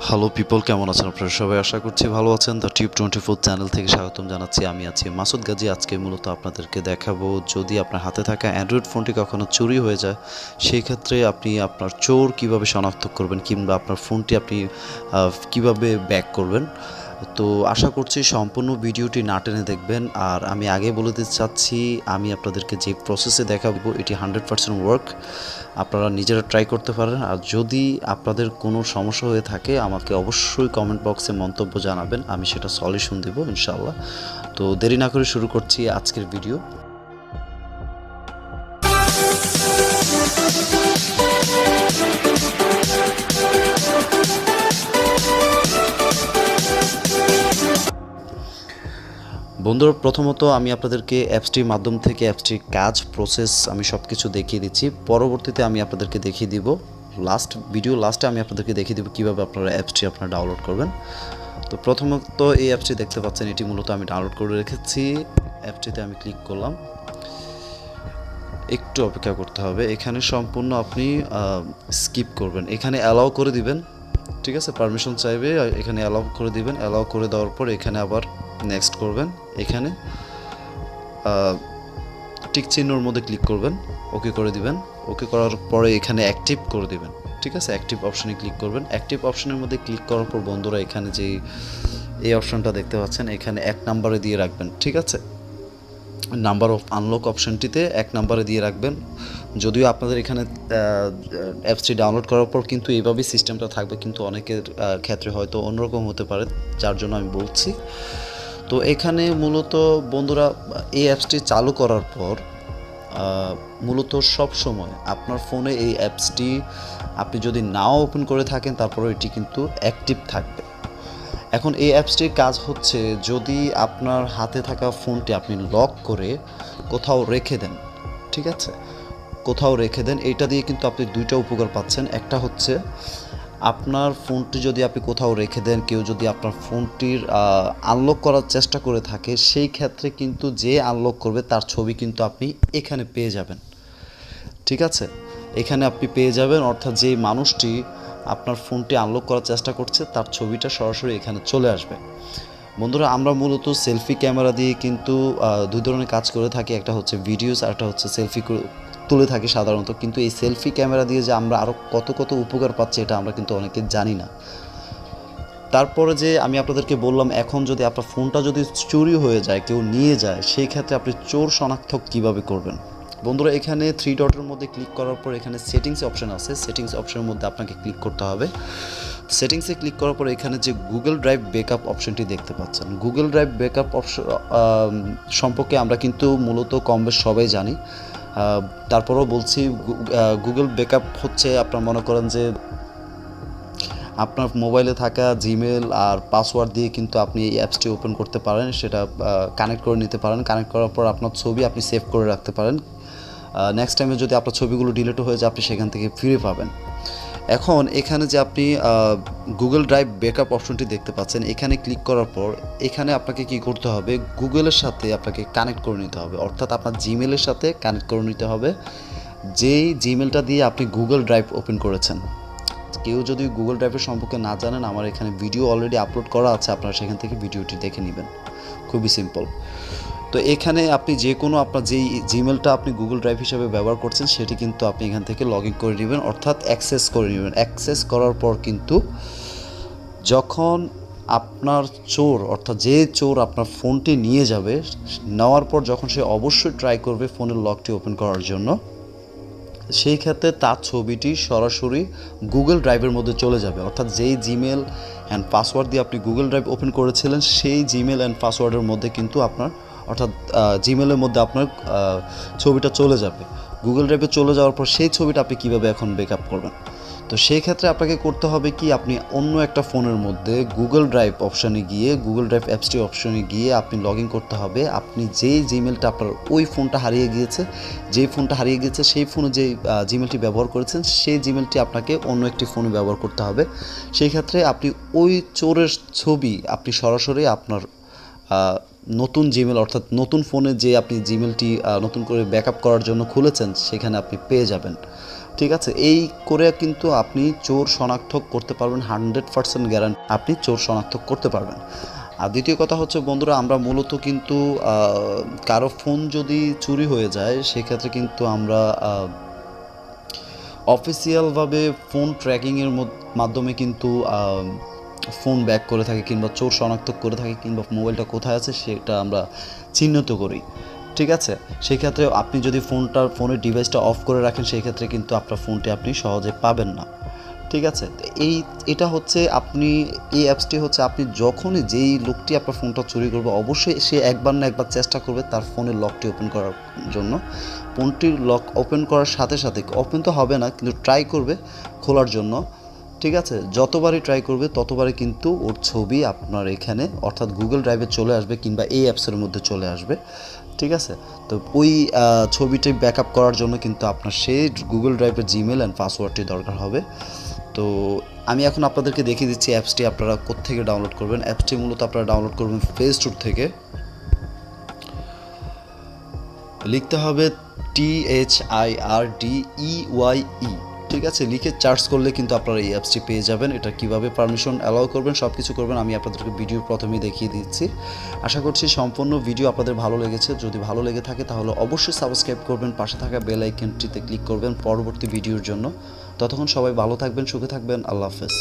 Hello people, কেমন আছেন আপনারা সবাই? আশা করছি ভালো আছেন। দ্য tube24 চ্যানেল থেকে স্বাগতম জানাচ্ছি। আমি আছি মাসুদ গাজী। আজকে মূলত আপনাদেরকে দেখাবো, যদি আপনার হাতে থাকা অ্যান্ড্রয়েড ফোনটি কখনো চুরি হয়ে যায়, সেই ক্ষেত্রে আপনি আপনার চোর কিভাবে শনাক্ত করবেন, কিংবা আপনার ফোনটি আপনি কিভাবে ব্যাক করবেন। তো আশা করছি সম্পূর্ণ ভিডিওটি না টেনে দেখবেন। আর আমি আগে বলে দিতে চাচ্ছি, আমি আপনাদেরকে যে প্রসেসে দেখাবো এটি 100% ওয়ার্ক। আপনারা নিজেরা ট্রাই করতে পারেন। আর যদি আপনাদের কোনো সমস্যা হয়ে থাকে, আমাকে অবশ্যই কমেন্ট বক্সে মন্তব্য জানাবেন, আমি সেটা সলিউশন দেবো ইনশাআল্লাহ। তো দেরি না করে শুরু করছি আজকের ভিডিও। বন্ধুরা, প্রথমত আমি আপনাদেরকে অ্যাপসটির মাধ্যম থেকে অ্যাপসটির কাজ প্রসেস আমি সব কিছু দেখিয়ে দিচ্ছি। পরবর্তীতে আমি আপনাদেরকে দেখিয়ে দিব, লাস্টে আমি আপনাদেরকে দেখিয়ে দিব কীভাবে আপনারা অ্যাপসটি ডাউনলোড করবেন। তো প্রথমত এই অ্যাপসটি দেখতে পাচ্ছেন, এটি মূলত আমি ডাউনলোড করে রেখেছি। অ্যাপসটিতে আমি ক্লিক করলাম, একটু অপেক্ষা করতে হবে। এখানে সম্পূর্ণ আপনি স্কিপ করবেন, এখানে অ্যালাউ করে দিবেন, ঠিক আছে? পারমিশন চাইবে, এখানে অ্যালাউ করে দিবেন। অ্যালাউ করে দেওয়ার পর এখানে আবার নেক্সট করবেন, এখানে টিক চিহ্নর মধ্যে ক্লিক করবেন, ওকে করে দিবেন। ওকে করার পরে এখানে অ্যাক্টিভ করে দিবেন, ঠিক আছে? অ্যাক্টিভ অপশনে ক্লিক করবেন। অ্যাক্টিভ অপশনের মধ্যে ক্লিক করার পর বন্ধুরা, এখানে যে এই অপশনটা দেখতে পাচ্ছেন, এখানে 1 নম্বরে দিয়ে রাখবেন, ঠিক আছে? নাম্বার অফ আনলক অপশনটিতে 1 নম্বরে দিয়ে রাখবেন। যদিও আপনাদের এখানে অ্যাপসটি ডাউনলোড করার পর কিন্তু এইভাবেই সিস্টেমটা থাকবে, কিন্তু অনেকের ক্ষেত্রে হয়তো অন্যরকম হতে পারে, যার জন্য আমি বলছি। তো এখানে মূলত বন্ধুরা, এই অ্যাপসটি চালু করার পর মূলত সব সময় আপনার ফোনে এই অ্যাপসটি আপনি যদি নাও ওপেন করে থাকেন, তারপরে এটি কিন্তু অ্যাক্টিভ থাকবে। এখন এই অ্যাপসটির কাজ হচ্ছে, যদি আপনার হাতে থাকা ফোনটি আপনি লক করে কোথাও রেখে দেন, ঠিক আছে? কোথাও রেখে দেন, এইটা দিয়ে কিন্তু আপনি 2টা উপকার পাচ্ছেন। একটা হচ্ছে, আপনার ফোনটি যদি আপনি কোথাও রেখে দেন, কেউ যদি আপনার ফোনটির আনলক করার চেষ্টা করে থাকে, সেই ক্ষেত্রে কিন্তু যে আনলক করবে তার ছবি কিন্তু আপনি এখানে পেয়ে যাবেন, ঠিক আছে? এখানে আপনি পেয়ে যাবেন, অর্থাৎ যে মানুষটি আপনার ফোনটি আনলক করার চেষ্টা করছে তার ছবিটা সরাসরি এখানে চলে আসবে। বন্ধুরা, আমরা মূলত সেলফি ক্যামেরা দিয়ে কিন্তু 2 ধরনের কাজ করে থাকি। একটা হচ্ছে ভিডিওস, আর একটা হচ্ছে সেলফি তুলে থাকি সাধারণত। কিন্তু এই সেলফি ক্যামেরা দিয়ে যে আমরা আরও কত কত উপকার পাচ্ছি, এটা আমরা কিন্তু অনেকে জানি না। তারপরে যে আমি আপনাদেরকে বললাম, এখন যদি আপনার ফোনটা যদি চুরি হয়ে যায়, কেউ নিয়ে যায়, সেই ক্ষেত্রে আপনি চোর শনাক্ত কীভাবে করবেন? বন্ধুরা, এখানে 3 ডটের মধ্যে ক্লিক করার পর এখানে সেটিংস অপশন আছে। সেটিংস অপশনের মধ্যে আপনাকে ক্লিক করতে হবে। সেটিংসে ক্লিক করার পর এখানে যে গুগল ড্রাইভ ব্যাকআপ অপশনটি দেখতে পাচ্ছেন, গুগল ড্রাইভ ব্যাকআপ অপশন সম্পর্কে আমরা কিন্তু মূলত কম বেশ সবাই জানি। তারপরেও বলছি, গুগল ব্যাকআপ হচ্ছে, আপনার মনে করেন যে আপনার মোবাইলে থাকা জিমেল আর পাসওয়ার্ড দিয়ে কিন্তু আপনি এই অ্যাপসটি ওপেন করতে পারেন, সেটা কানেক্ট করে নিতে পারেন। কানেক্ট করার পর আপনার ছবি আপনি সেভ করে রাখতে পারেন। নেক্সট টাইমে যদি আপনার ছবিগুলো ডিলিট হয়ে যায়, আপনি সেখান থেকে ফিরে পাবেন। এখন এখানে যে আপনি গুগল ড্রাইভ ব্যাকআপ অপশনটি দেখতে পাচ্ছেন, এখানে ক্লিক করার পর এখানে আপনাকে কি করতে হবে, গুগলের সাথে আপনাকে কানেক্ট করে নিতে হবে, অর্থাৎ আপনার জিমেলের সাথে কানেক্ট করে নিতে হবে, যেই জিমেলটা দিয়ে আপনি গুগল ড্রাইভ ওপেন করেছেন। কেউ যদি গুগল ড্রাইভের সম্পর্কে না জানেন, আমার এখানে ভিডিও অলরেডি আপলোড করা আছে, আপনারা সেখান থেকে ভিডিওটি দেখে নেবেন। খুবই সিম্পল। তো এখানে আপনি যে কোনো আপনার যেই জিমেলটা আপনি গুগল ড্রাইভ হিসেবে ব্যবহার করছেন, সেটি কিন্তু আপনি এখান থেকে লগ ইন করে নেবেন, অর্থাৎ অ্যাক্সেস করে নেবেন। অ্যাক্সেস করার পর কিন্তু যখন আপনার চোর, অর্থাৎ যে চোর আপনার ফোনটি নিয়ে যাবে, নেওয়ার পর যখন সে অবশ্যই ট্রাই করবে ফোনের লকটি ওপেন করার জন্য, সেই ক্ষেত্রে তার ছবিটি সরাসরি গুগল ড্রাইভের মধ্যে চলে যাবে। অর্থাৎ যেই জিমেল অ্যান্ড পাসওয়ার্ড দিয়ে আপনি গুগল ড্রাইভ ওপেন করেছিলেন, সেই জিমেল অ্যান্ড পাসওয়ার্ডের মধ্যে কিন্তু আপনার, অর্থাৎ জিমেলের মধ্যে আপনার ছবিটা চলে যাবে। গুগল ড্রাইভে চলে যাওয়ার পর সেই ছবিটা আপনি কীভাবে এখন ব্যাকআপ করবেন? তো সেই ক্ষেত্রে আপনাকে করতে হবে কি, আপনি অন্য একটা ফোনের মধ্যে গুগল ড্রাইভ অপশানে গিয়ে, গুগল ড্রাইভ অ্যাপসটি অপশানে গিয়ে আপনি লগ ইন করতে হবে। আপনি যেই জিমেলটা, আপনার ওই ফোনটা হারিয়ে গিয়েছে, যেই ফোনটা হারিয়ে গিয়েছে সেই ফোনে যে জিমেলটি ব্যবহার করেছেন, সেই জিমেলটি আপনাকে অন্য একটি ফোনে ব্যবহার করতে হবে। সেই ক্ষেত্রে আপনি ওই চোরের ছবি আপনি সরাসরি আপনার নতুন জিমেল, অর্থাৎ নতুন ফোনে যে আপনি জিমেলটি নতুন করে ব্যাকআপ করার জন্য খুলেছেন, সেখানে আপনি পেয়ে যাবেন। ঠিক আছে, এই করে কিন্তু আপনি চোর শনাক্ত করতে পারবেন, 100% গ্যারান্টি আপনি চোর শনাক্ত করতে পারবেন। আর দ্বিতীয় কথা হচ্ছে বন্ধুরা, আমরা মূলত কিন্তু কারো ফোন যদি চুরি হয়ে যায় সেক্ষেত্রে কিন্তু আমরা অফিসিয়ালভাবে ফোন ট্র্যাকিংয়ের মাধ্যমে কিন্তু ফোন ব্যাক করে থাকি, কিংবা চোর শনাক্ত করে থাকি, কিংবা মোবাইলটা কোথায় আছে সেটা আমরা চিহ্নিত করি। ঠিক আছে, সেই ক্ষেত্রে আপনি যদি ফোনের ডিভাইসটা অফ করে রাখেন সেই ক্ষেত্রে কিন্তু আপনার ফোনটি আপনি সহজে পাবেন না। ঠিক আছে, এটা হচ্ছে এই অ্যাপসটি হচ্ছে আপনি যখনই যেই লোকটি আপনার ফোনটা চুরি করবে অবশ্যই সে একবার না একবার চেষ্টা করবে তার ফোনের লকটি ওপেন করার জন্য। ফোনটির লক ওপেন করার সাথে সাথে, ওপেন তো হবে না কিন্তু ট্রাই করবে খোলার জন্য। ঠিক আছে, যতবারই ট্রাই করবে ততবারই কিন্তু ওর ছবি আপনার এখানে অর্থাৎ গুগল ড্রাইভে চলে আসবে, কিংবা এই অ্যাপসের মধ্যে চলে আসবে। ঠিক আছে, তো ওই ছবিটি ব্যাকআপ করার জন্য কিন্তু আপনার সেই গুগল ড্রাইভের জিমেল অ্যান্ড পাসওয়ার্ডটি দরকার হবে। তো আমি এখন আপনাদেরকে দেখিয়ে দিচ্ছি অ্যাপসটি আপনারা কোত্থেকে ডাউনলোড করবেন। অ্যাপসটি মূলত আপনারা ডাউনলোড করবেন প্লে স্টোর থেকে। লিখতে হবে THIRDEYE। ঠিক আছে, লিখে সার্চ করলে কিন্তু আপনারা এই অ্যাপসটি পেয়ে যাবেন। এটা কিভাবে পারমিশন অ্যালাউ করবেন সব কিছু করবেন আমি আপনাদেরকে ভিডিওর প্রথমেই দেখিয়ে দিচ্ছি। আশা করছি সম্পূর্ণ ভিডিও আপনাদের ভালো লেগেছে। যদি ভালো লেগে থাকে তাহলে অবশ্যই সাবস্ক্রাইব করবেন, পাশে থাকা বেল আইকনটিতে ক্লিক করবেন পরবর্তী ভিডিওর জন্য। ততক্ষণ সবাই ভালো থাকবেন, সুখে থাকবেন। আল্লাহ হাফেজ।